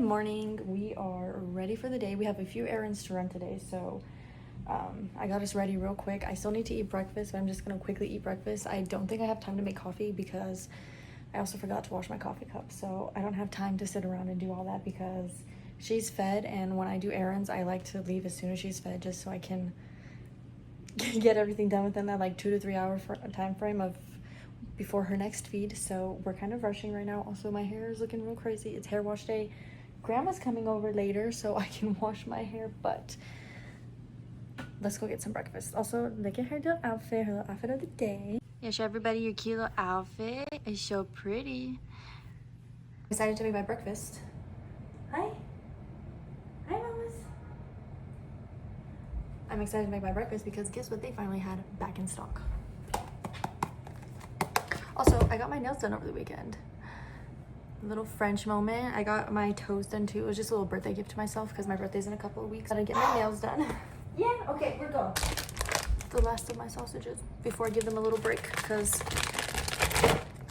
morning. We are ready for the day. We have a few errands to run today, so I got us ready real quick. I still need to eat breakfast, but I'm just gonna quickly eat breakfast. I don't think I have time to make coffee because I also forgot to wash my coffee cup, so I don't have time to sit around and do all that because she's fed, and when I do errands I like to leave as soon as she's fed just so I can get everything done within that like 2 to 3 hour time frame of before her next feed. So we're kind of rushing right now. Also, my hair is looking real crazy. It's hair wash day. Grandma's coming over later so I can wash my hair, but let's go get some breakfast. Also, look at her little outfit, her little outfit of the day. Yeah, show everybody your cute little outfit. It's so pretty. I decided to make my breakfast. Hi. Hi, mamas. I'm excited to make my breakfast because guess what they finally had back in stock. Also, I got my nails done over the weekend. A little French moment. I got my toes done too. It was just a little birthday gift to myself because my birthday's in a couple of weeks. I gotta get my nails done. Yeah, okay, we're going. The last of my sausages before I give them a little break because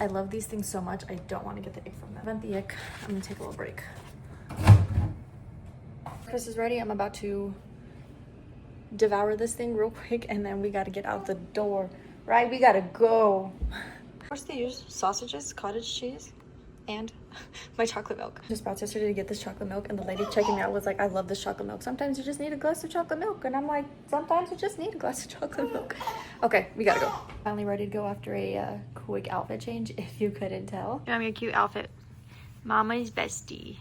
I love these things so much. I don't want to get the ick from them. Prevent the ick. I'm gonna take a little break. Chris is ready. I'm about to devour this thing real quick and then we gotta get out the door. Right? We gotta go. First they use sausages, cottage cheese, and my chocolate milk. Just brought yesterday to get this chocolate milk and the lady checking me out was like, I love this chocolate milk. Sometimes you just need a glass of chocolate milk. And I'm like, sometimes you just need a glass of chocolate milk. Okay, we gotta go. Finally ready to go after a quick outfit change, if you couldn't tell. Show me a cute outfit. Mama's bestie.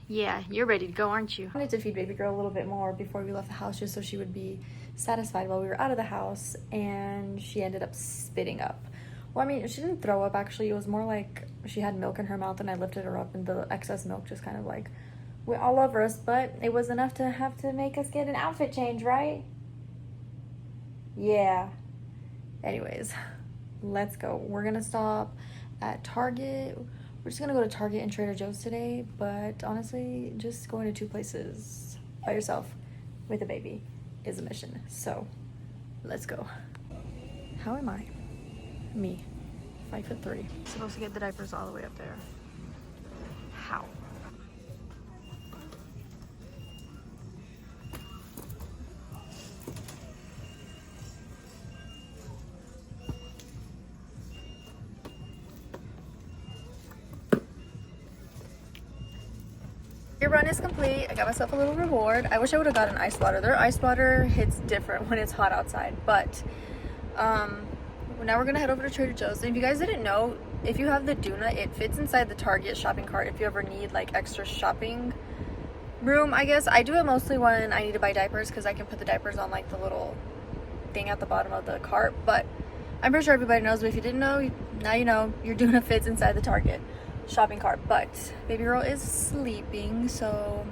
Yeah, you're ready to go, aren't you? I wanted to feed baby girl a little bit more before we left the house just so she would be satisfied while we were out of the house, and she ended up spitting up. Well, I mean, she didn't throw up actually. It was more like she had milk in her mouth and I lifted her up and the excess milk just kind of like went all over us, but it was enough to have to make us get an outfit change, right? Yeah. Anyways, let's go. We're gonna stop at Target. We're just gonna go to Target and Trader Joe's today, but honestly, just going to two places by yourself with a baby is a mission. So let's go. How am I? Me, 5'3". Supposed to get the diapers all the way up there. How? Your run is complete. I got myself a little reward. I wish I would have got an ice water. Their ice water hits different when it's hot outside, but now we're gonna head over to Trader Joe's. And if you guys didn't know, if you have the Doona, it fits inside the Target shopping cart if you ever need like extra shopping room, I guess. I do it mostly when I need to buy diapers because I can put the diapers on like the little thing at the bottom of the cart, but I'm pretty sure everybody knows, but if you didn't know, now you know. Your Doona fits inside the Target shopping cart. But baby girl is sleeping, so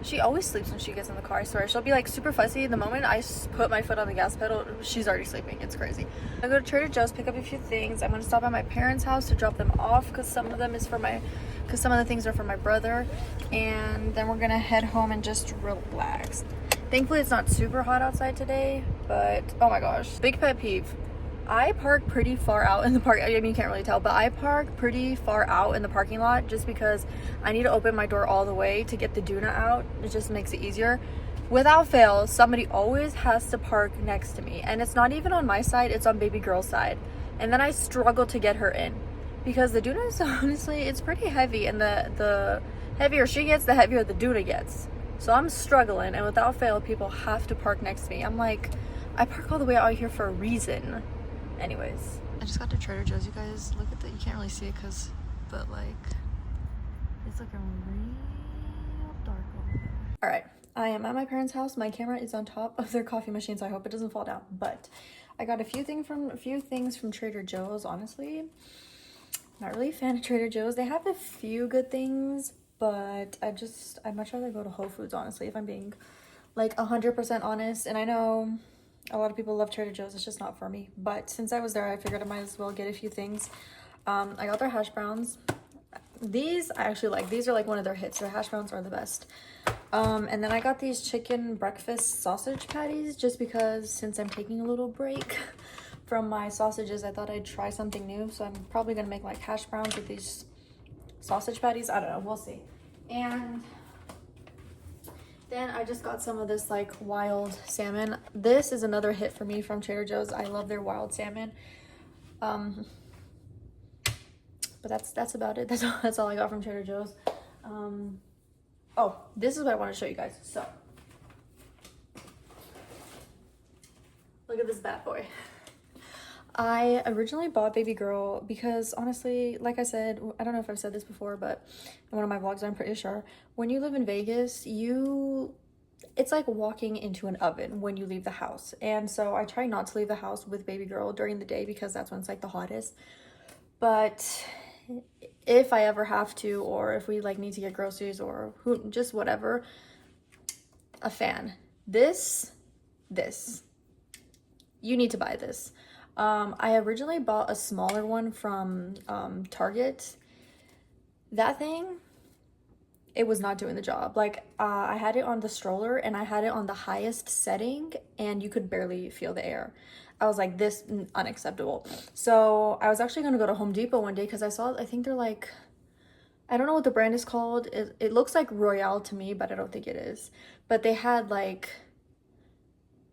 she always sleeps when she gets in the car. I swear, she'll be like super fussy. The moment I put my foot on the gas pedal, she's already sleeping. It's crazy. I go to Trader Joe's, pick up a few things. I'm gonna stop at my parents' house to drop them off because some of the things are for my brother, and then we're gonna head home and just relax. Thankfully it's not super hot outside today, but oh my gosh, big pet peeve. I park pretty far out in the park. I mean, you can't really tell, but I park pretty far out in the parking lot just because I need to open my door all the way to get the Doona out. It just makes it easier. Without fail, somebody always has to park next to me, and it's not even on my side, it's on baby girl's side. And then I struggle to get her in because the Doona is honestly, it's pretty heavy, and the heavier she gets, the heavier the Doona gets. So I'm struggling, and without fail, people have to park next to me. I'm like, I park all the way out here for a reason. Anyways, I just got to Trader Joe's, you guys. Look at that. You can't really see it but like, it's looking real dark over there. All right, I am at my parents' house. My camera is on top of their coffee machine, so I hope it doesn't fall down. But I got a few things from Trader Joe's. Honestly, not really a fan of Trader Joe's. They have a few good things, but I'd much rather go to Whole Foods, honestly, if I'm being like 100% honest. And I know a lot of people love Trader Joe's. It's just not for me. But since I was there, I figured I might as well get a few things. I got their hash browns. These I actually like. These are like one of their hits. Their hash browns are the best. And then I got these chicken breakfast sausage patties just because since I'm taking a little break from my sausages, I thought I'd try something new. So I'm probably gonna make like hash browns with these sausage patties. I don't know, we'll see. And then I just got some of this like wild salmon. This is another hit for me from Trader Joe's. I love their wild salmon. But that's about it. That's all I got from Trader Joe's. Oh, this is what I want to show you guys. So look at this bad boy. I originally bought Baby Girl because honestly, like I said, I don't know if I've said this before, but in one of my vlogs, I'm pretty sure, when you live in Vegas, it's like walking into an oven when you leave the house. And so I try not to leave the house with Baby Girl during the day because that's when it's like the hottest. But if I ever have to, or if we like need to get groceries or just whatever, a fan. This, you need to buy this. I originally bought a smaller one from Target. That thing, it was not doing the job. Like I had it on the stroller and I had it on the highest setting and you could barely feel the air. I was like, this unacceptable. So I was actually gonna go to Home Depot one day because I think they're like, I don't know what the brand is called. It looks like Royale to me, but I don't think it is. But they had like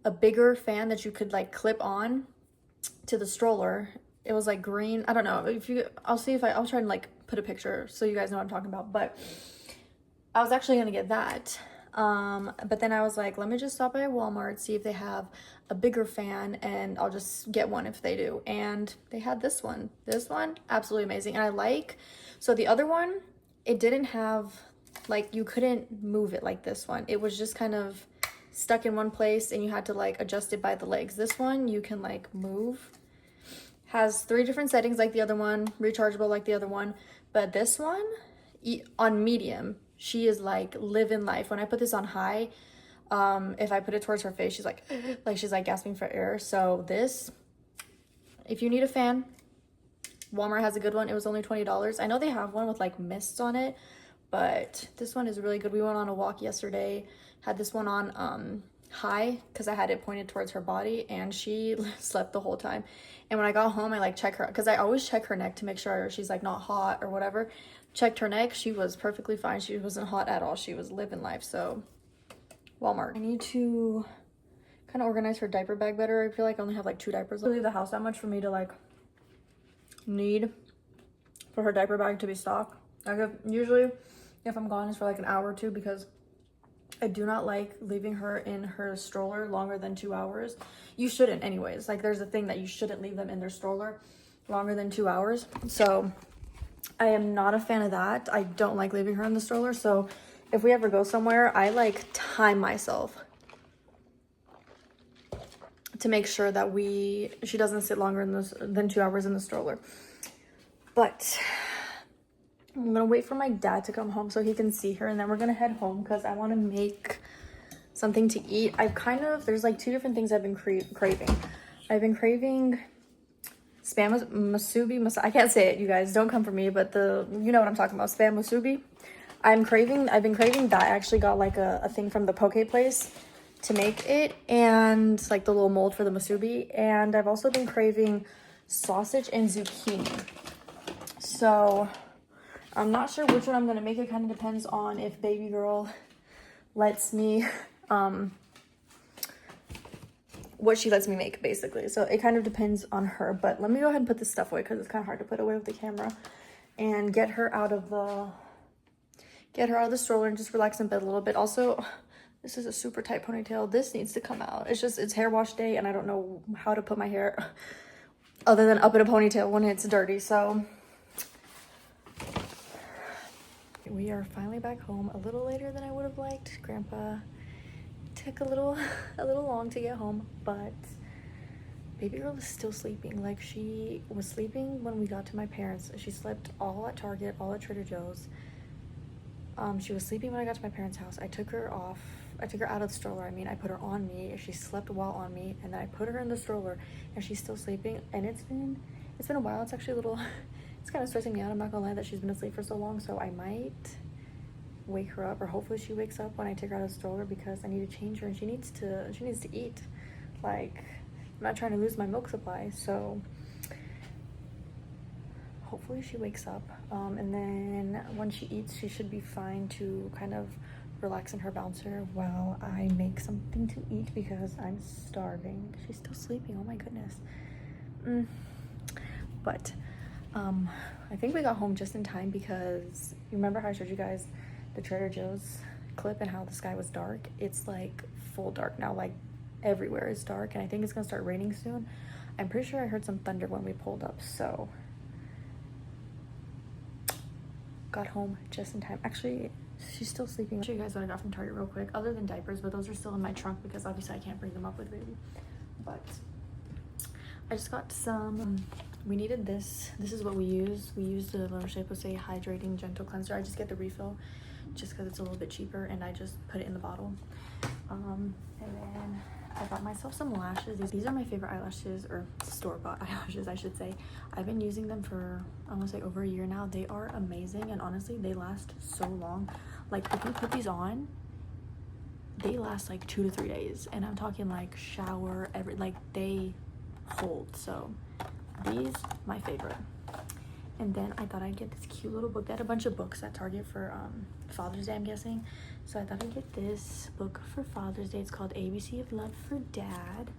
a bigger fan that you could like clip on to the stroller. It was like green. I don't know I'll try and like put a picture so you guys know what I'm talking about. But I was actually gonna get that, but then I was like, let me just stop by Walmart, see if they have a bigger fan, and I'll just get one if they do. And they had this one absolutely amazing. And so the other one, it didn't have like, you couldn't move it like this one. It was just kind of stuck in one place and you had to like adjust it by the legs. This one you can like move, has 3 different settings like the other one, rechargeable like the other one. But this one on medium, she is like living life. When I put this on high, if I put it towards her face, she's like gasping for air. So this, if you need a fan, Walmart has a good one. It was only $20. I know they have one with like mists on it, but this one is really good. We went on a walk yesterday, had this one on high because I had it pointed towards her body, and she slept the whole time. And when I got home, I like check her, because I always check her neck to make sure she's like not hot or whatever. Checked her neck, she was perfectly fine. She wasn't hot at all. She was living life. So Walmart. I need to kind of organize her diaper bag better. I feel like I only have like 2 diapers. I leave the house that much for me to like need for her diaper bag to be stocked. Like usually if I'm gone, it's for like an hour or 2, because I do not like leaving her in her stroller longer than 2 hours. You shouldn't anyways. Like there's a thing that you shouldn't leave them in their stroller longer than 2 hours. So I am not a fan of that. I don't like leaving her in the stroller. So if we ever go somewhere, I like time myself to make sure that she doesn't sit longer than 2 hours in the stroller. But I'm gonna wait for my dad to come home so he can see her, and then we're gonna head home because I want to make something to eat. There's like 2 different things I've been craving. I've been craving spam musubi. I can't say it, you guys, don't come for me, but you know what I'm talking about, spam musubi. I've been craving that. I actually got like a thing from the poke place to make it, and like the little mold for the musubi. And I've also been craving sausage and zucchini. So I'm not sure which one I'm gonna make. It kind of depends on if Baby Girl lets me what she lets me make, basically. So it kind of depends on her. But let me go ahead and put this stuff away because it's kind of hard to put away with the camera, and get her out of the stroller and just relax in bed a little bit. Also, this is a super tight ponytail. This needs to come out. It's hair wash day, and I don't know how to put my hair other than up in a ponytail when it's dirty. So we are finally back home, a little later than I would have liked. Grandpa took a little long to get home, but Baby Girl is still sleeping. Like, she was sleeping when we got to my parents'. She slept all at Target, all at Trader Joe's. She was sleeping when I got to my parents' house. I took her out of the stroller. I put her on me. She slept while on me, and then I put her in the stroller, and she's still sleeping. And it's been a while. It's actually it's kind of stressing me out. I'm not gonna lie that she's been asleep for so long. So I might wake her up, or hopefully she wakes up when I take her out of the stroller, because I need to change her, and she needs to eat. Like, I'm not trying to lose my milk supply. So hopefully she wakes up, and then when she eats, she should be fine to kind of relax in her bouncer while I make something to eat because I'm starving. She's still sleeping. Oh my goodness. But I think we got home just in time because you remember how I showed you guys the Trader Joe's clip and how the sky was dark? It's like full dark now, like everywhere is dark, and I think it's gonna start raining soon. I'm pretty sure I heard some thunder when we pulled up, so got home just in time. Actually, she's still sleeping. I'll show you guys what I got from Target real quick, other than diapers, but those are still in my trunk because obviously I can't bring them up with baby. But I just got some, we needed this. This is what we use. We use the La Roche-Posay Hydrating Gentle Cleanser. I just get the refill just because it's a little bit cheaper, and I just put it in the bottle. And then I got myself some lashes. These are my favorite eyelashes, or store-bought eyelashes, I should say. I've been using them for, I want to say, over a year now. They are amazing, and honestly, they last so long. Like, if you put these on, they last like 2 to 3 days, and I'm talking like shower, like they hold. So these, my favorite. And then I thought I'd get this cute little book. They had a bunch of books at Target for Father's Day, I'm guessing. So I thought I'd get this book for Father's Day. It's called ABC of Love for Dad.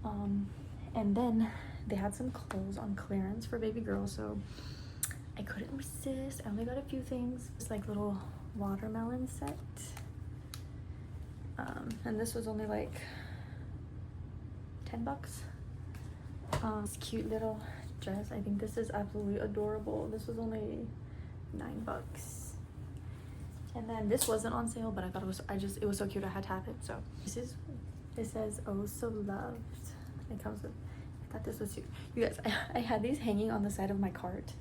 And then they had some clothes on clearance for baby girl, so I couldn't resist. I only got a few things. It's like little watermelon set. And this was only like 10 bucks. This cute little dress. I think this is absolutely adorable. This was only 9 bucks. And then this wasn't on sale, but I thought it was, it was so cute I had to have it. So it says "Oh So Loved." It comes with, I thought this was cute. You guys, I had these hanging on the side of my cart,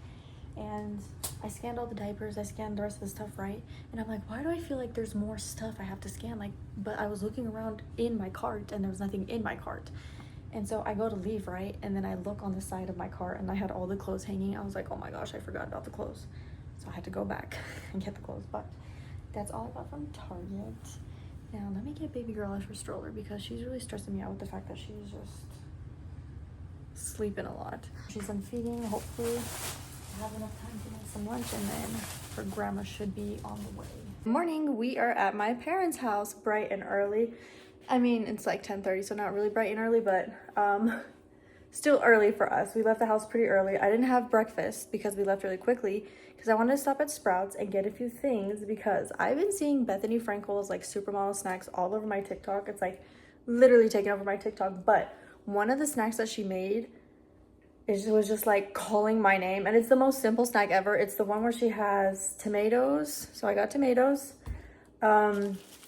and I scanned all the diapers, I scanned the rest of the stuff, right? And I'm like, why do I feel like there's more stuff I have to scan? Like, but I was looking around in my cart and there was nothing in my cart. And so I go to leave, right? And then I look on the side of my cart and I had all the clothes hanging. I was like, oh my gosh, I forgot about the clothes. So I had to go back and get the clothes. But that's all I got from Target. Now let me get baby girl out her stroller because she's really stressing me out with the fact that she's just sleeping a lot. She's done feeding, hopefully have enough time to make some lunch, and then her grandma should be on the way. Morning, we are at my parents' house bright and early. I mean, it's like 10:30, so not really bright and early, but still early for us. We left the house pretty early. I didn't have breakfast because we left really quickly because I wanted to stop at Sprouts and get a few things because I've been seeing Bethany Frankel's like supermodel snacks all over my TikTok. It's like literally taking over my TikTok, but one of the snacks that she made, it was just like calling my name, and it's the most simple snack ever. It's the one where she has tomatoes, so I got tomatoes.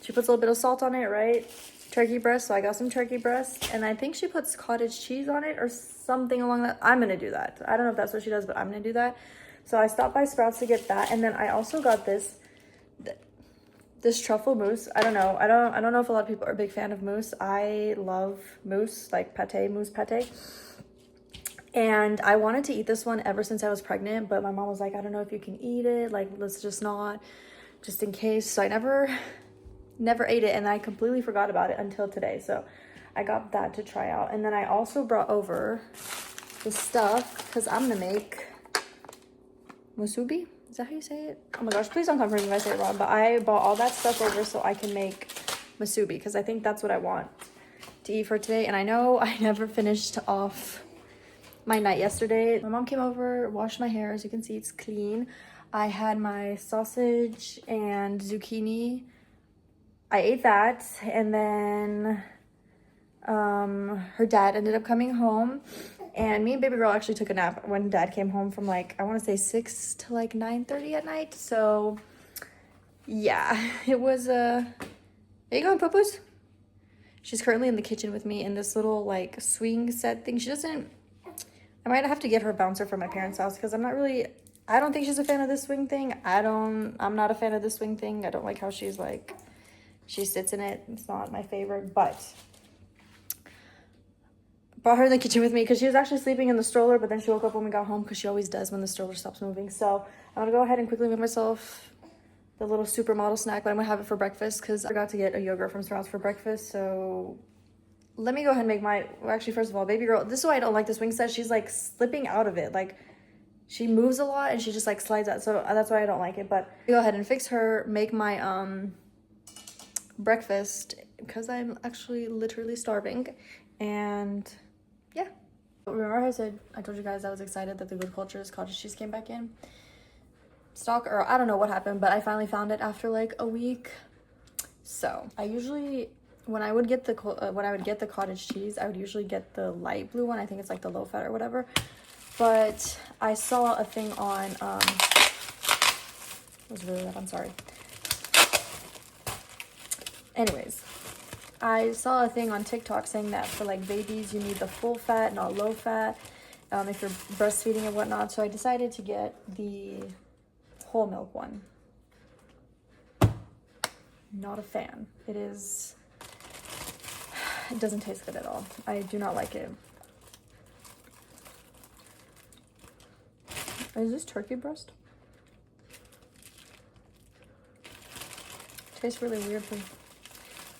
She puts a little bit of salt on it, right? Turkey breast, so I got some turkey breast, and I think she puts cottage cheese on it or something along that. I'm gonna do that. I don't know if that's what she does, but I'm gonna do that. So I stopped by Sprouts to get that, and then I also got this truffle mousse. I don't know if a lot of people are a big fan of mousse. I love mousse, like pate, mousse pate. And I wanted to eat this one ever since I was pregnant, but my mom was like, I don't know if you can eat it. Like, let's just not, just in case. So I never ate it, and I completely forgot about it until today. So I got that to try out. And then I also brought over the stuff because I'm gonna make musubi. Is that how you say it? Oh my gosh, please don't come for me if I say it wrong. But I bought all that stuff over so I can make musubi because I think that's what I want to eat for today. And I know I never finished off my night yesterday. My mom came over, washed my hair. As you can see, it's clean. I had my sausage and zucchini. I ate that, and then her dad ended up coming home, and me and baby girl actually took a nap when dad came home from like, I want to say 6 to like 9:30 at night. So yeah, it was are you going, Pupus? She's currently in the kitchen with me in this little like swing set thing. She doesn't, I might have to get her a bouncer from my parents' house because I don't think she's a fan of this swing thing. I'm not a fan of this swing thing. I don't like how she's like, she sits in it. It's not my favorite, but brought her in the kitchen with me because she was actually sleeping in the stroller, but then she woke up when we got home because she always does when the stroller stops moving. So I'm gonna go ahead and quickly make myself the little supermodel snack, but I'm gonna have it for breakfast because I forgot to get a yogurt from Sprouts for breakfast. So let me go ahead and make my, well, actually, first of all, baby girl, this is why I don't like the swing set. She's like slipping out of it. Like, she moves a lot and she just like slides out, so that's why I don't like it. But go ahead and fix her, make my breakfast because I'm actually literally starving. And yeah, remember I told you guys I was excited that the Good Culture's cottage cheese came back in stock, or I don't know what happened, but I finally found it after like a week. So I usually, when I would get the cottage cheese, I would usually get the light blue one. I think it's like the low fat or whatever. But I saw a thing on it was really loud, I'm sorry. Anyways, I saw a thing on TikTok saying that for like babies you need the full fat, not low fat, if you're breastfeeding and whatnot. So I decided to get the whole milk one. Not a fan. It doesn't taste good at all. I do not like it. Is this turkey breast? Tastes really weird. I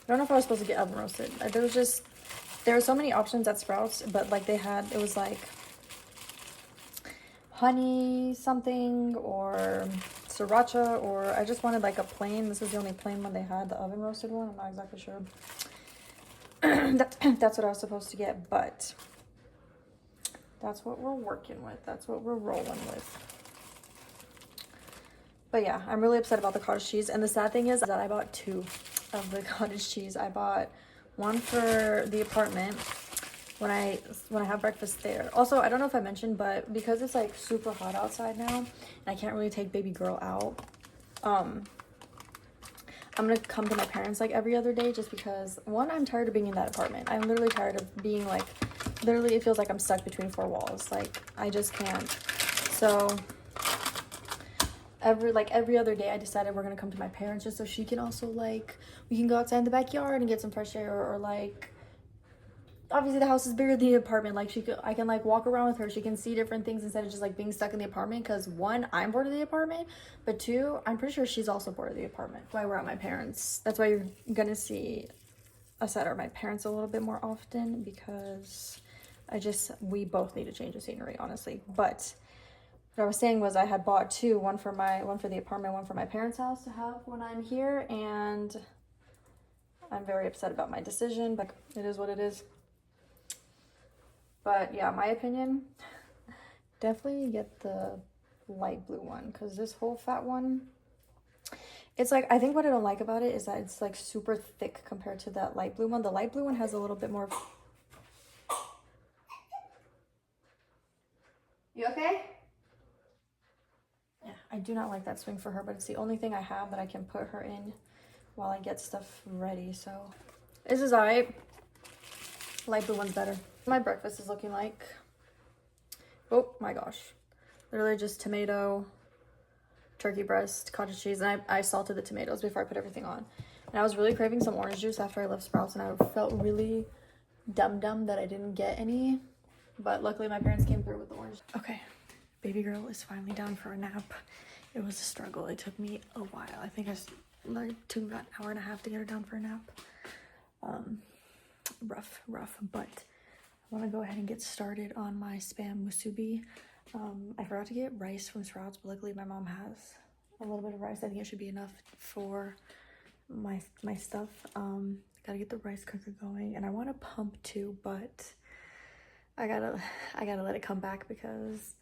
don't know if I was supposed to get oven roasted. There were so many options at Sprouts, but like it was like honey something or sriracha, or I just wanted like a plain. This is the only plain one they had, the oven roasted one. I'm not exactly sure. That's what I was supposed to get, but that's what we're working with. That's what we're rolling with. But yeah, I'm really upset about the cottage cheese. And the sad thing is that I bought 2 of the cottage cheese. I bought one for the apartment when I have breakfast there. Also, I don't know if I mentioned, but because it's like super hot outside now and I can't really take baby girl out, I'm gonna come to my parents like every other day, just because one, I'm tired of being in that apartment. I'm literally tired of being like, literally it feels like I'm stuck between 4 walls. Like I just can't. So every other day I decided we're gonna come to my parents, just so she can also like, we can go outside in the backyard and get some fresh air, or like, obviously the house is bigger than the apartment. Like I can like walk around with her. She can see different things instead of just like being stuck in the apartment. Because one, I'm bored of the apartment, but 2, I'm pretty sure she's also bored of the apartment. That's why we're at my parents. That's why you're gonna see us at my parents a little bit more often, because we both need to change the scenery, honestly. But what I was saying was I had bought 2, one for the apartment, one for my parents' house to have when I'm here, and I'm very upset about my decision, but it is what it is. But yeah, my opinion, definitely get the light blue one, because this whole fat one, it's like, I think what I don't like about it is that it's like super thick compared to that light blue one. The light blue one has a little bit more. You okay? Yeah, I do not like that swing for her, but it's the only thing I have that I can put her in while I get stuff ready. So this is all right. Light blue one's better. My breakfast is looking like, oh my gosh, literally just tomato, turkey breast, cottage cheese, and I salted the tomatoes before I put everything on. And I was really craving some orange juice after I left Sprouts, and I felt really dumb that I didn't get any, but luckily my parents came through with the orange. Okay, baby girl is finally down for a nap. It was a struggle. It took me a while. I think it took about an hour and a half to get her down for a nap. Rough, but I want to go ahead and get started on my spam musubi. I forgot to get rice from Sprouts, but luckily my mom has a little bit of rice. I think it should be enough for my stuff. Gotta get the rice cooker going, and I want to pump too, but I gotta let it come back, because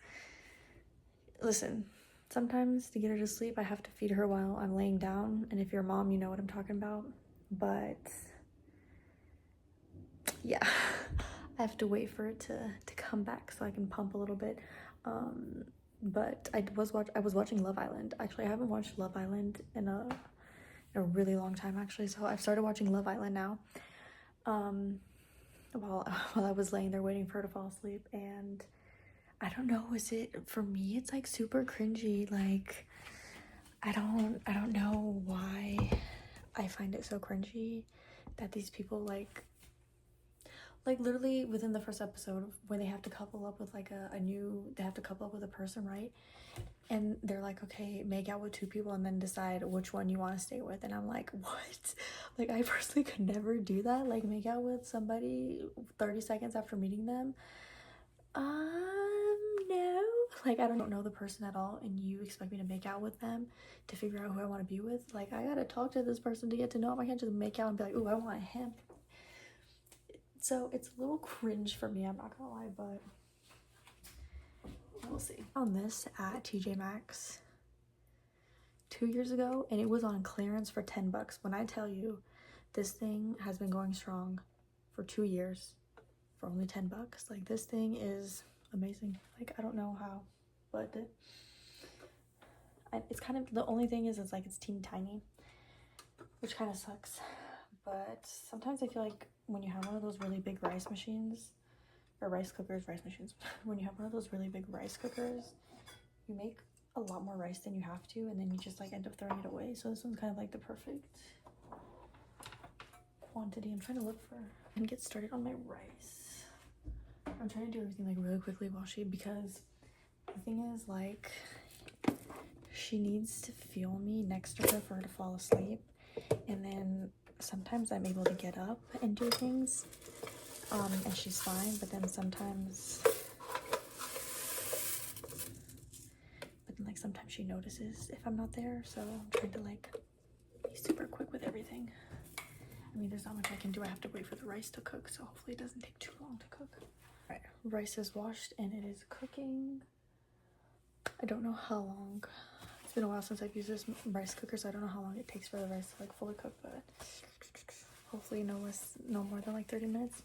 listen, sometimes to get her to sleep I have to feed her while I'm laying down, and if you're a mom you know what I'm talking about. But yeah, I have to wait for it to come back so I can pump a little bit. But I was watching Love Island. Actually, I haven't watched Love Island in a really long time, actually. So I've started watching Love Island now. While I was laying there waiting for her to fall asleep, and I don't know, for me it's like super cringy. Like I don't know why I find it so cringy that these people like literally within the first episode, when they have to couple up with like they have to couple up with a person, right? And they're like, okay, make out with 2 people and then decide which one you want to stay with. And I'm like, what? Like, I personally could never do that. Like, make out with somebody 30 seconds after meeting them. No. Like, I don't know the person at all, and you expect me to make out with them to figure out who I want to be with? Like, I gotta talk to this person to get to know him. I can't just make out and be like, ooh, I want him. So it's a little cringe for me, I'm not gonna lie, but we'll see. On this at TJ Maxx 2 years ago, and it was on clearance for 10 bucks. When I tell you, this thing has been going strong for 2 years for only 10 bucks. Like, this thing is amazing. Like, I don't know how, but it's kind of, the only thing is it's like it's teeny tiny, which kind of sucks. But sometimes I feel like when you have one of those really big rice machines, or rice cookers, rice machines, when you have one of those really big rice cookers, you make a lot more rice than you have to, and then you just like end up throwing it away. So this one's kind of like the perfect quantity. I'm trying to look for and get started on my rice. I'm trying to do everything like really quickly while because the thing is, like, she needs to feel me next to her for her to fall asleep, and then sometimes I'm able to get up and do things, and she's fine, but then sometimes she notices if I'm not there, so I'm trying to like be super quick with everything. I mean, there's not much I can do. I have to wait for the rice to cook, so hopefully it doesn't take too long to cook. All right, rice is washed and it is cooking. I don't know how long. It's been a while since I've used this rice cooker, so I don't know how long it takes for the rice to like fully cook, but hopefully no more than like 30 minutes.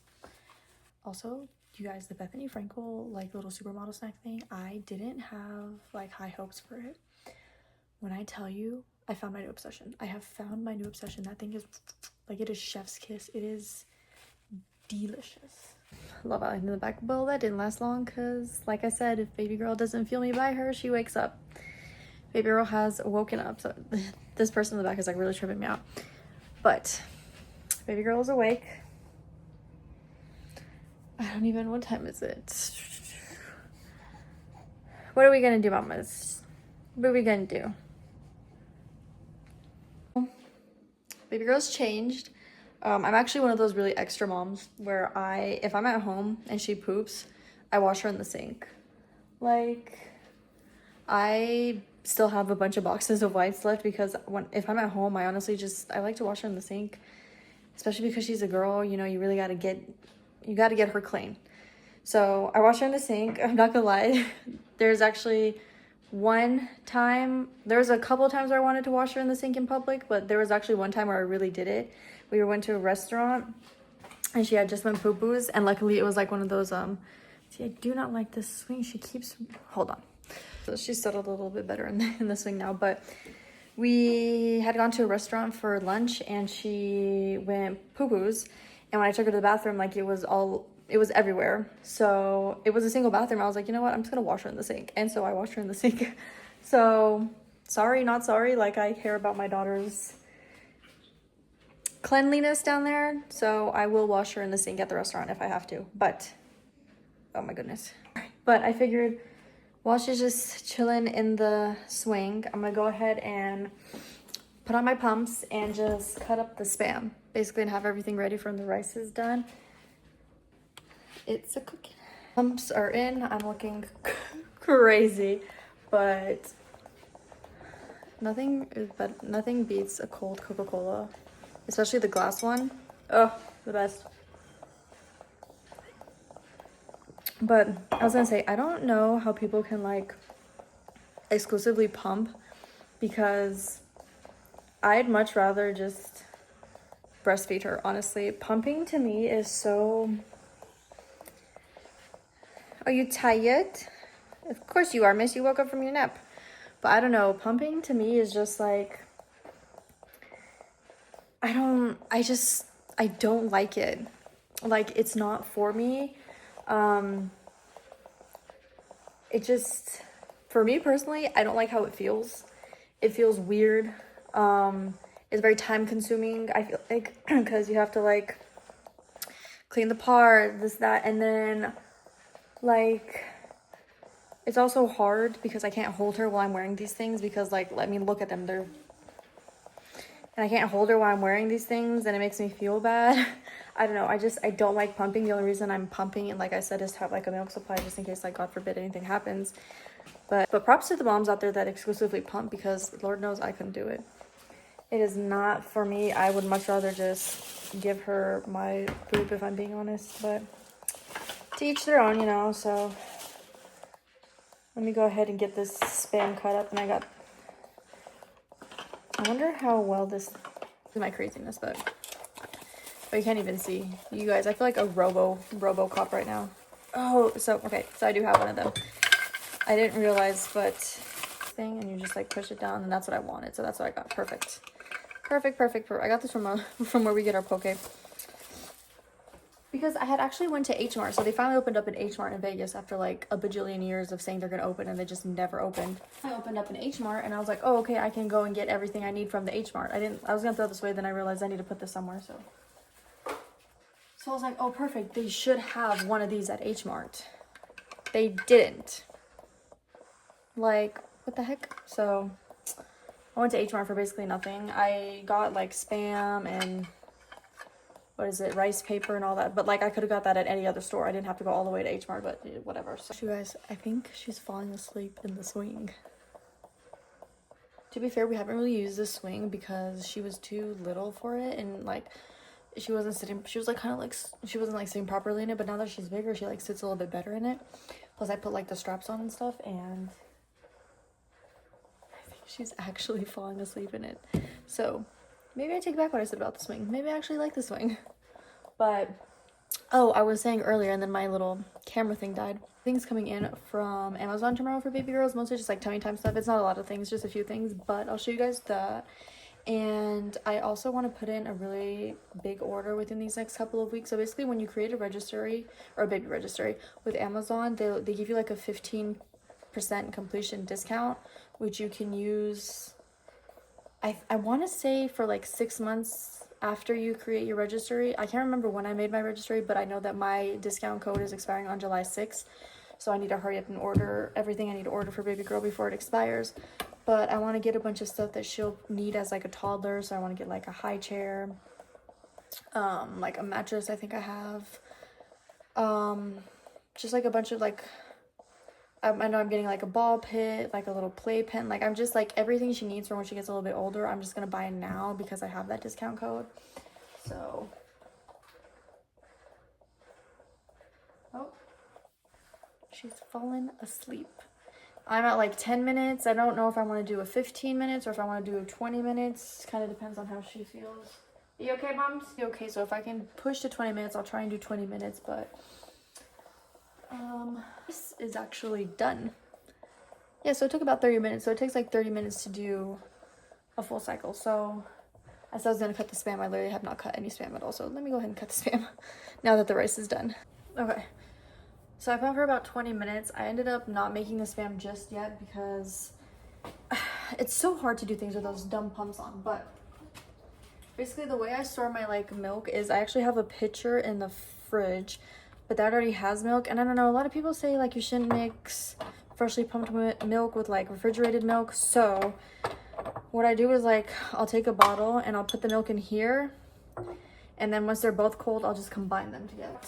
Also, you guys, the Bethany Frankel like little supermodel snack thing, I didn't have like high hopes for it. When I tell you, I found my new obsession. I have found my new obsession. That thing is like, it is chef's kiss. It is delicious. Love it. In the back, well, that didn't last long because, like I said, if baby girl doesn't feel me by her, she wakes up. Baby girl has woken up, so this person in the back is like really tripping me out. But baby girl is awake. I don't even, what time is it? What are we gonna do, mamas? What are we gonna do? Baby girl's changed. I'm actually one of those really extra moms where if I'm at home and she poops, I wash her in the sink. Like, I still have a bunch of boxes of wipes left because if I'm at home, I honestly I like to wash her in the sink, especially because she's a girl. You know, you really gotta get her clean. So I wash her in the sink. I'm not gonna lie. There's actually there was a couple of times where I wanted to wash her in the sink in public, but there was actually one time where I really did it. We went to a restaurant and she had just went poo-poos, and luckily it was like one of those, see, I do not like this swing. She keeps, hold on. So she's settled a little bit better in the swing now, but we had gone to a restaurant for lunch and she went poo-poos, and when I took her to the bathroom, like it was everywhere. So it was a single bathroom. I was like, you know what? I'm just gonna wash her in the sink. And so I washed her in the sink. So sorry, not sorry. Like, I care about my daughter's cleanliness down there. So I will wash her in the sink at the restaurant if I have to. But, oh my goodness. But I figured while she's just chilling in the swing, I'm gonna go ahead and put on my pumps and just cut up the Spam. Basically, and have everything ready for when the rice is done. It's a cookie. Pumps are in. I'm looking crazy, but nothing beats a cold Coca-Cola, especially the glass one. Oh, the best. But I was gonna say, I don't know how people can like exclusively pump, because I'd much rather just breastfeed her, honestly. Pumping to me is so... Are you tired? Of course you are, miss. You woke up from your nap. But I don't know. Pumping to me is just like... I don't like it. Like, it's not for me. For me personally, I don't like how it feels. It feels weird. It's very time consuming, I feel like, because you have to like clean the part, this, that, and then like it's also hard because I can't hold her while I'm wearing these things, because like, let me look at them, and I can't hold her while I'm wearing these things, and it makes me feel bad. I don't know, I don't like pumping. The only reason I'm pumping, and like I said, is to have like a milk supply just in case, like, God forbid anything happens. But props to the moms out there that exclusively pump, because Lord knows I couldn't do it. It is not for me. I would much rather just give her my boob, if I'm being honest, but to each their own, you know. So let me go ahead and get this Spam cut up, and I wonder how well this is my craziness, but you can't even see. You guys, I feel like a RoboCop right now. Oh, so okay, so I do have one of them. I didn't realize, but thing, and you just like push it down, and that's what I wanted, so that's what I got. Perfect. I got this from where we get our poke, because I had actually went to H Mart. So they finally opened up an H Mart in Vegas after like a bajillion years of saying they're gonna open, and they just never opened. I opened up an H Mart, and I was like, oh, okay, I can go and get everything I need from the H Mart. I was gonna throw this away, then I realized I need to put this somewhere. So I was like, oh, perfect, they should have one of these at H Mart. They didn't. Like, what the heck? So I went to H Mart for basically nothing. I got like Spam and what is it, rice paper and all that, but like I could have got that at any other store. I didn't have to go all the way to H Mart, but whatever. So you guys, I think she's falling asleep in the swing. To be fair, we haven't really used this swing because she was too little for it, and like she wasn't sitting, she was like kind of like, she wasn't like sitting properly in it, but now that she's bigger, she like sits a little bit better in it. Plus I put like the straps on and stuff, and I think she's actually falling asleep in it. So maybe I take back what I said about the swing. Maybe I actually like the swing. But oh, I was saying earlier, and then my little camera thing died. Things coming in from Amazon tomorrow for baby girls, mostly just like tummy time stuff. It's not a lot of things, just a few things, but I'll show you guys that. And I also want to put in a really big order within these next couple of weeks. So basically, when you create a registry or a baby registry with Amazon, they give you like a 15% completion discount, which you can use, I want to say, for like 6 months after you create your registry. I can't remember when I made my registry, but I know that my discount code is expiring on July 6th. So I need to hurry up and order everything I need to order for baby girl before it expires. But I want to get a bunch of stuff that she'll need as like a toddler. So I want to get like a high chair, like a mattress I think I have, just like a bunch of like, I know I'm getting like a ball pit, like a little play pen, like I'm just like everything she needs for when she gets a little bit older. I'm just gonna buy now because I have that discount code. So oh, she's fallen asleep. I'm at like 10 minutes. I don't know if I want to do a 15 minutes or if I want to do a 20 minutes. Kind of depends on how she feels. Are you okay, moms? Okay, so if I can push to 20 minutes, I'll try and do 20 minutes, but this is actually done. Yeah, so it took about 30 minutes. So it takes like 30 minutes to do a full cycle. So I said I was gonna cut the Spam. I literally have not cut any Spam at all. So let me go ahead and cut the Spam now that the rice is done. Okay. So I pumped for about 20 minutes. I ended up not making the Spam just yet because it's so hard to do things with those dumb pumps on. But basically the way I store my like milk is I actually have a pitcher in the fridge, but that already has milk. And I don't know, a lot of people say like you shouldn't mix freshly pumped milk with like refrigerated milk. So what I do is like I'll take a bottle and I'll put the milk in here, and then once they're both cold, I'll just combine them together.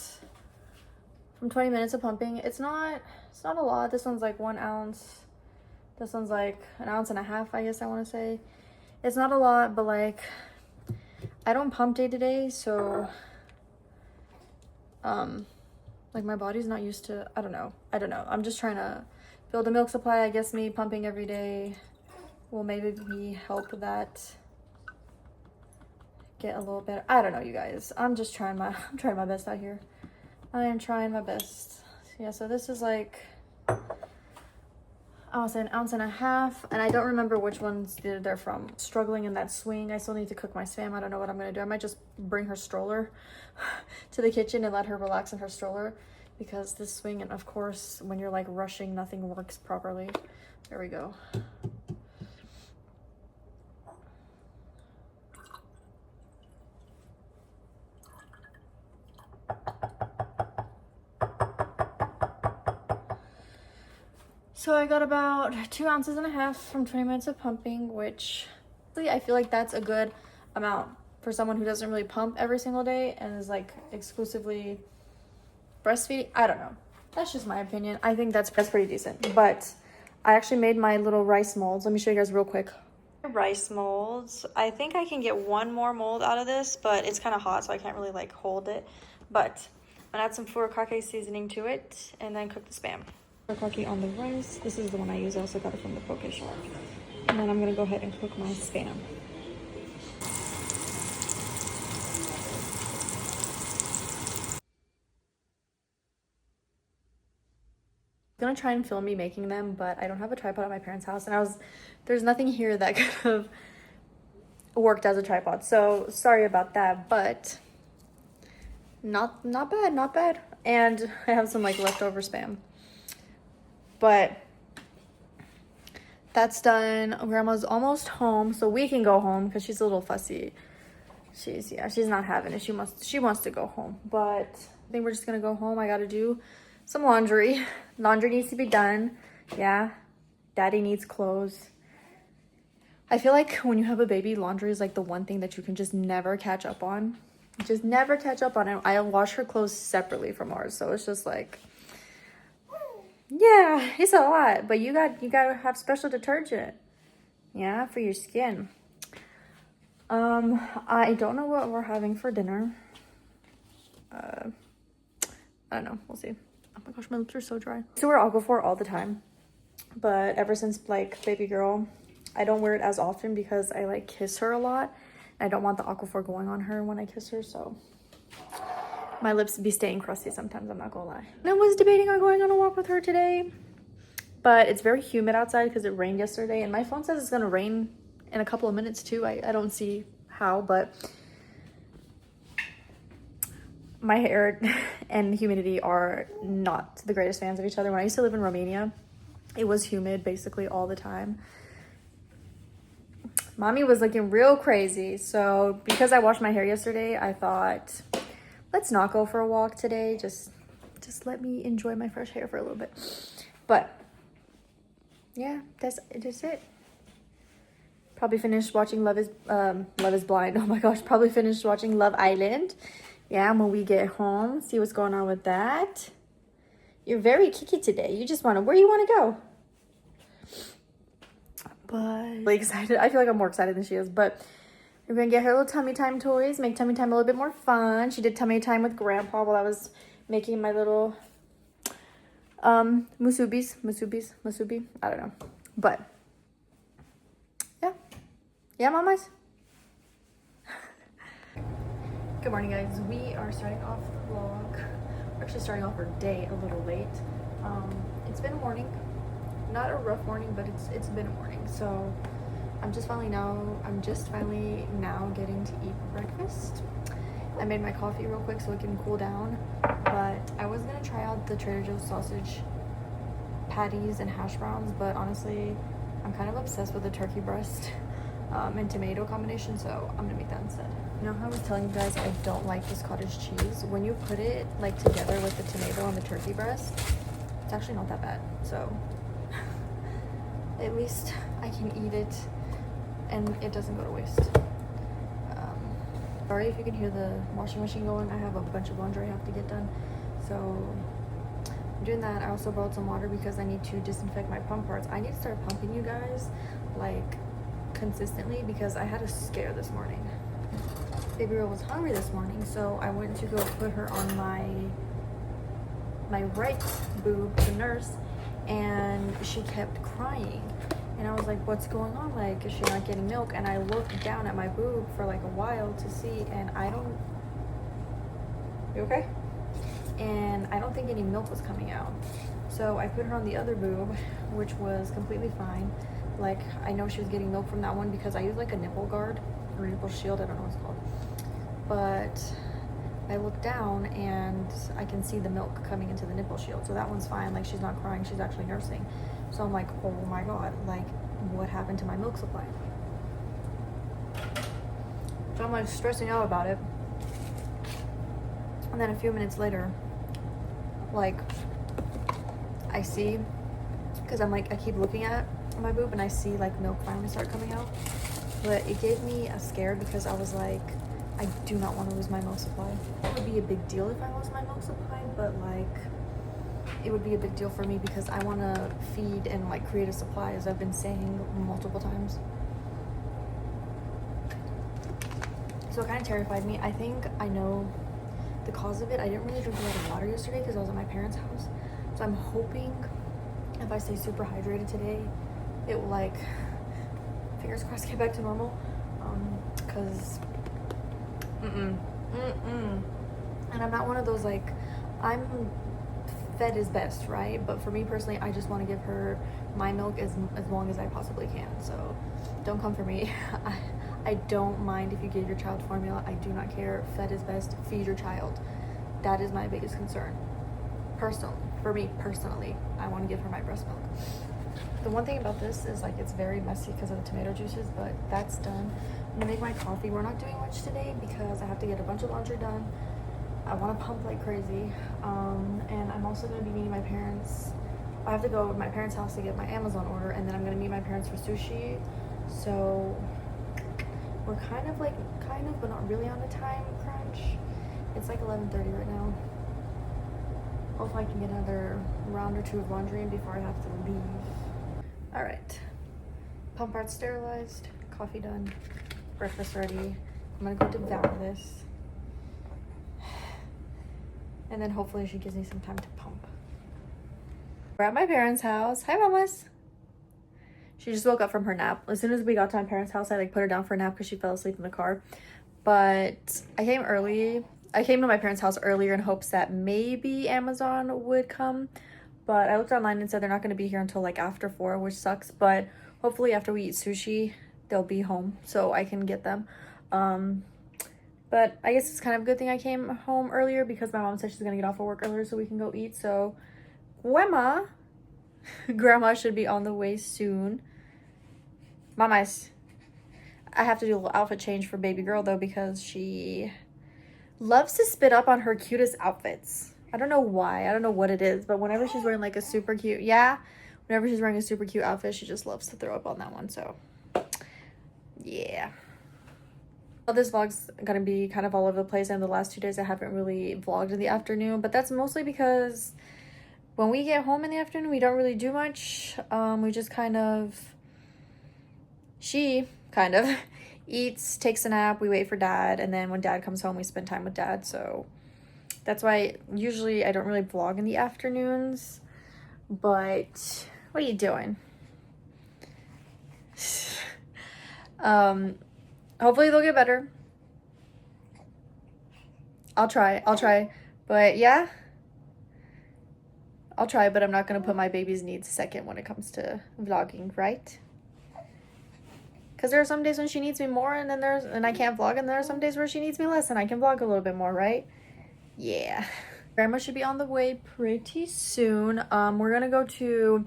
From 20 minutes of pumping, it's not a lot. This one's like 1 ounce. This one's like 1.5 ounces, I guess I want to say. It's not a lot, but like I don't pump day to day, so like my body's not used to, I don't know. I'm just trying to build a milk supply. I guess me pumping every day will maybe help that get a little better. I don't know, you guys. I'm trying my best out here. I am trying my best. Yeah, so this is like, I want to say 1.5 ounces, and I don't remember which ones they're from. Struggling in that swing. I still need to cook my Spam. I don't know what I'm going to do. I might just bring her stroller to the kitchen and let her relax in her stroller, because this swing, and of course, when you're like rushing, nothing works properly. There we go. So I got about 2.5 ounces from 20 minutes of pumping, which I feel like that's a good amount for someone who doesn't really pump every single day and is like exclusively breastfeeding. I don't know. That's just my opinion. I think that's pretty decent. But I actually made my little rice molds. Let me show you guys real quick. Rice molds. I think I can get one more mold out of this, but it's kind of hot, so I can't really like hold it. But I'm gonna add some furikake seasoning to it and then cook the Spam. Furikake on the rice. This is the one I use. I also got it from the poke shop. And then I'm gonna go ahead and cook my Spam. Gonna try and film me making them, but I don't have a tripod at my parents' house, and there's nothing here that could have worked as a tripod, so sorry about that. But not bad. And I have some like leftover Spam, but that's done. Grandma's almost home, so we can go home because she's a little fussy. She's not having it. She wants to go home, but I think we're just gonna go home. I gotta do some laundry. Laundry needs to be done. Yeah, daddy needs clothes. I feel like when you have a baby, laundry is like the one thing that you can just never catch up on. Just never catch up on it. I wash her clothes separately from ours, so it's just like, yeah, it's a lot. But you gotta have special detergent, yeah, for your skin. I don't know what we're having for dinner. I don't know. We'll see. Oh my gosh, my lips are so dry. So wear Aquaphor all the time, but ever since like baby girl, I don't wear it as often because I like kiss her a lot. I don't want the Aquaphor going on her when I kiss her, so my lips be staying crusty sometimes, I'm not gonna lie. And I was debating on going on a walk with her today, but it's very humid outside because it rained yesterday, and my phone says it's gonna rain in a couple of minutes too. I don't see how, but my hair and humidity are not the greatest fans of each other. When I used to live in Romania, it was humid basically all the time. Mommy was looking real crazy, so because I washed my hair yesterday, I thought, let's not go for a walk today. Just let me enjoy my fresh hair for a little bit. But yeah, that's it. Probably finished watching Love is Blind. Oh my gosh, probably finished watching Love Island. Yeah, when we get home, see what's going on with that. You're very kicky today. You just where you want to go? But really excited. I feel like I'm more excited than she is. But we're gonna get her little tummy time toys, make tummy time a little bit more fun. She did tummy time with Grandpa while I was making my little musubi. I don't know. But yeah, mamas. Good morning, guys. We are starting off the vlog. We're actually starting off our day a little late. It's been a morning, not a rough morning, but it's been a morning. So I'm just finally now getting to eat breakfast. I made my coffee real quick so it can cool down, but I was gonna try out the Trader Joe's sausage patties and hash browns, but honestly, I'm kind of obsessed with the turkey breast and tomato combination, so I'm gonna make that instead. You know how I was telling you guys I don't like this cottage cheese? When you put it like together with the tomato and the turkey breast, it's actually not that bad. So at least I can eat it and it doesn't go to waste. Sorry if you can hear the washing machine going. I have a bunch of laundry I have to get done, so I'm doing that. I also brought some water because I need to disinfect my pump parts. I need to start pumping, you guys, like consistently, because I had a scare this morning. Baby girl was hungry this morning, so I went to go put her on my right boob, the nurse, and she kept crying. And I was like, what's going on? Like, is she not getting milk? And I looked down at my boob for like a while to see, and you okay? And I don't think any milk was coming out. So I put her on the other boob, which was completely fine. Like, I know she was getting milk from that one because I use like a nipple guard or nipple shield, I don't know what it's called. But I look down and I can see the milk coming into the nipple shield. So that one's fine. Like, she's not crying, she's actually nursing. So I'm like, oh my God, like, what happened to my milk supply? So I'm like stressing out about it. And then a few minutes later, like, I see, because I'm like, I keep looking at my boob and I see like milk finally start coming out. but it gave me a scare because I was like, I do not want to lose my milk supply. It would be a big deal if I lost my milk supply, but like it would be a big deal for me because I want to feed and like create a supply, as I've been saying multiple times. So it kind of terrified me. I think I know the cause of it. I didn't really drink a lot of water yesterday because I was at my parents' house. So I'm hoping if I stay super hydrated today, it will, like, fingers crossed, get back to normal. Because and I'm not one of those, like, I'm fed is best, right? But for me personally, I just want to give her my milk as long as I possibly can. So don't come for me. I don't mind if you give your child formula. I do not care. Fed is best. Feed your child. That is my biggest concern. Personally, for me personally, I want to give her my breast milk. The one thing about this is, like, it's very messy because of the tomato juices, but that's done. I'm gonna make my coffee. We're not doing much today because I have to get a bunch of laundry done. I want to pump like crazy. And I'm also going to be meeting my parents. I have to go to my parents' house to get my Amazon order, and then I'm going to meet my parents for sushi. So we're kind of, but not really on a time crunch. It's like 11:30 right now. Hopefully I can get another round or two of laundry in before I have to leave. All right. Pump part sterilized. Coffee done. Breakfast ready. I'm going to go devour this. And then hopefully she gives me some time to pump. We're at my parents' house. Hi, mamas. She just woke up from her nap. As soon as we got to my parents' house, I like put her down for a nap because she fell asleep in the car. But I came early. I came to my parents' house earlier in hopes that maybe Amazon would come. But I looked online and said they're not going to be here until like after 4, which sucks. But hopefully after we eat sushi, they'll be home so I can get them. But I guess it's kind of a good thing I came home earlier because my mom said she's going to get off of work earlier so we can go eat. So, Grandma should be on the way soon. Mamas, I have to do a little outfit change for baby girl, though, because she loves to spit up on her cutest outfits. I don't know why. I don't know what it is. But whenever she's wearing, like, a super cute... whenever she's wearing a super cute outfit, she just loves to throw up on that one. So, yeah. This vlog's gonna be kind of all over the place, and the last 2 days I haven't really vlogged in the afternoon, but that's mostly because when we get home in the afternoon we don't really do much. We just she kind of eats, takes a nap, we wait for dad, and then when dad comes home we spend time with dad. So that's why usually I don't really vlog in the afternoons. But what are you doing? Hopefully they'll get better. I'll try. But yeah, I'll try, but I'm not going to put my baby's needs second when it comes to vlogging, right? Because there are some days when she needs me more and I can't vlog, and there are some days where she needs me less and I can vlog a little bit more, right? Yeah. Grandma should be on the way pretty soon. We're going to go to,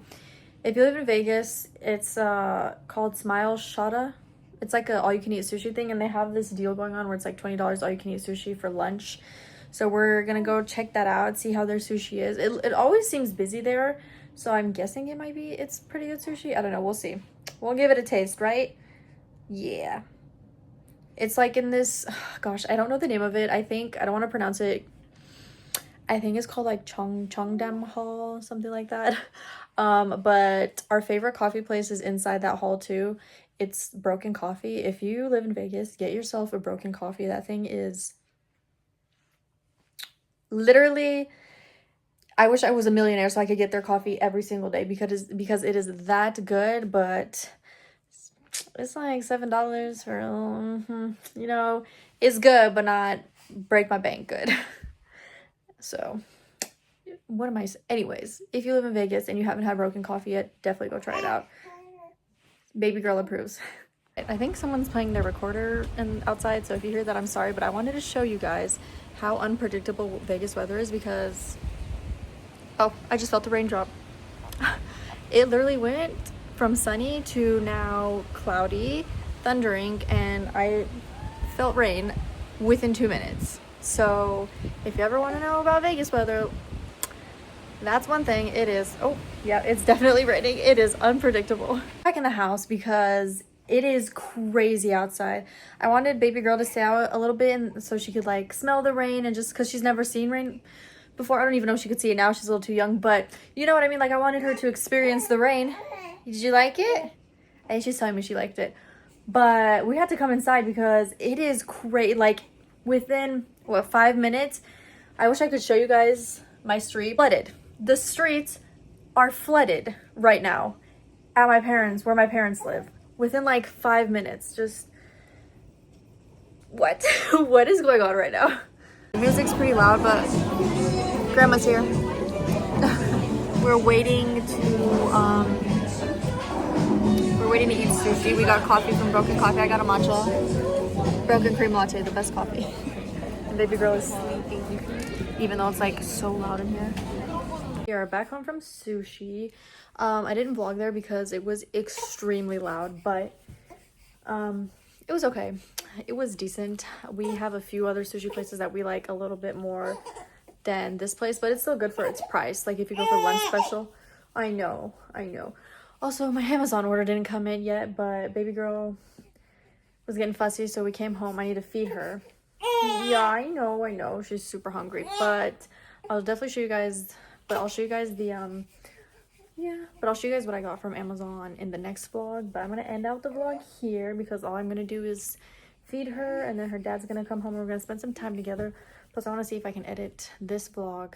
if you live in Vegas, it's called Smile Shada. It's like a all-you-can-eat sushi thing, and they have this deal going on where it's like $20 all-you-can-eat sushi for lunch. So we're gonna go check that out, see how their sushi is. It always seems busy there, so I'm guessing it's pretty good sushi. I don't know, we'll see. We'll give it a taste, right? Yeah. It's like in this, gosh, I don't know the name of it. I don't want to pronounce it. I think it's called like Cheongdam Hall, something like that. But our favorite coffee place is inside that hall too. It's Broken Coffee. If you live in Vegas, get yourself a Broken Coffee. That thing is literally, I wish I was a millionaire so I could get their coffee every single day because it is that good. But it's like $7 for, you know, it's good, but not break my bank good. So what am I saying? Anyways, if you live in Vegas and you haven't had Broken Coffee yet, definitely go try it out. Baby girl approves. I think someone's playing their recorder outside, so if you hear that, I'm sorry, but I wanted to show you guys how unpredictable Vegas weather is because, oh, I just felt a raindrop. It literally went from sunny to now cloudy, thundering, and I felt rain within 2 minutes. So if you ever want to know about Vegas weather, that's one thing. It is, oh yeah, it's definitely raining. It is unpredictable. Back in the house because It is crazy outside. I wanted baby girl to stay out a little bit and so she could like smell the rain, and just because she's never seen rain before. I don't even know if she could see it now. She's a little too young, but you know what I mean? Like, I wanted her to experience the rain. Did you like it? And she's telling me she liked it. But we had to come inside because it is great. Like, within, what, 5 minutes? I wish I could show you guys my street. Flooded. The streets are flooded right now at my parents', where my parents live. Within like 5 minutes. Just, what? What is going on right now? The music's pretty loud, but Grandma's here. We're waiting to eat sushi. We got coffee from Broken Coffee. I got a matcha. Broken cream latte, the best coffee. And baby girl is sleeping, even though it's like so loud in here. We are back home from sushi. I didn't vlog there because it was extremely loud, but it was okay. It was decent. We have a few other sushi places that we like a little bit more than this place, but it's still good for its price. Like, if you go for lunch special. I know. Also, my Amazon order didn't come in yet, but baby girl was getting fussy, so we came home. I need to feed her. Yeah, I know. She's super hungry, but I'll definitely show you guys. But I'll show you guys I'll show you guys what I got from Amazon in the next vlog. But I'm gonna end out the vlog here because all I'm gonna do is feed her, and then her dad's gonna come home and we're gonna spend some time together. Plus, I want to see if I can edit this vlog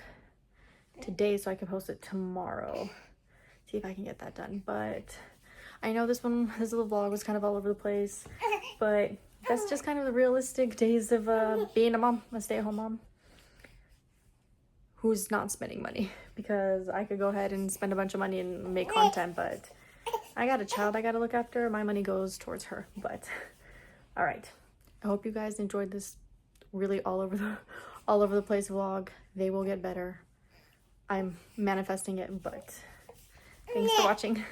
today so I can post it tomorrow. See if I can get that done. But I know this little vlog was kind of all over the place, but that's just kind of the realistic days of being a mom, a stay-at-home mom who's not spending money, because I could go ahead and spend a bunch of money and make content, but I got a child I gotta look after. My money goes towards her. But all right, I hope you guys enjoyed this really all over the place vlog. They will get better. I'm manifesting it, but thanks for watching.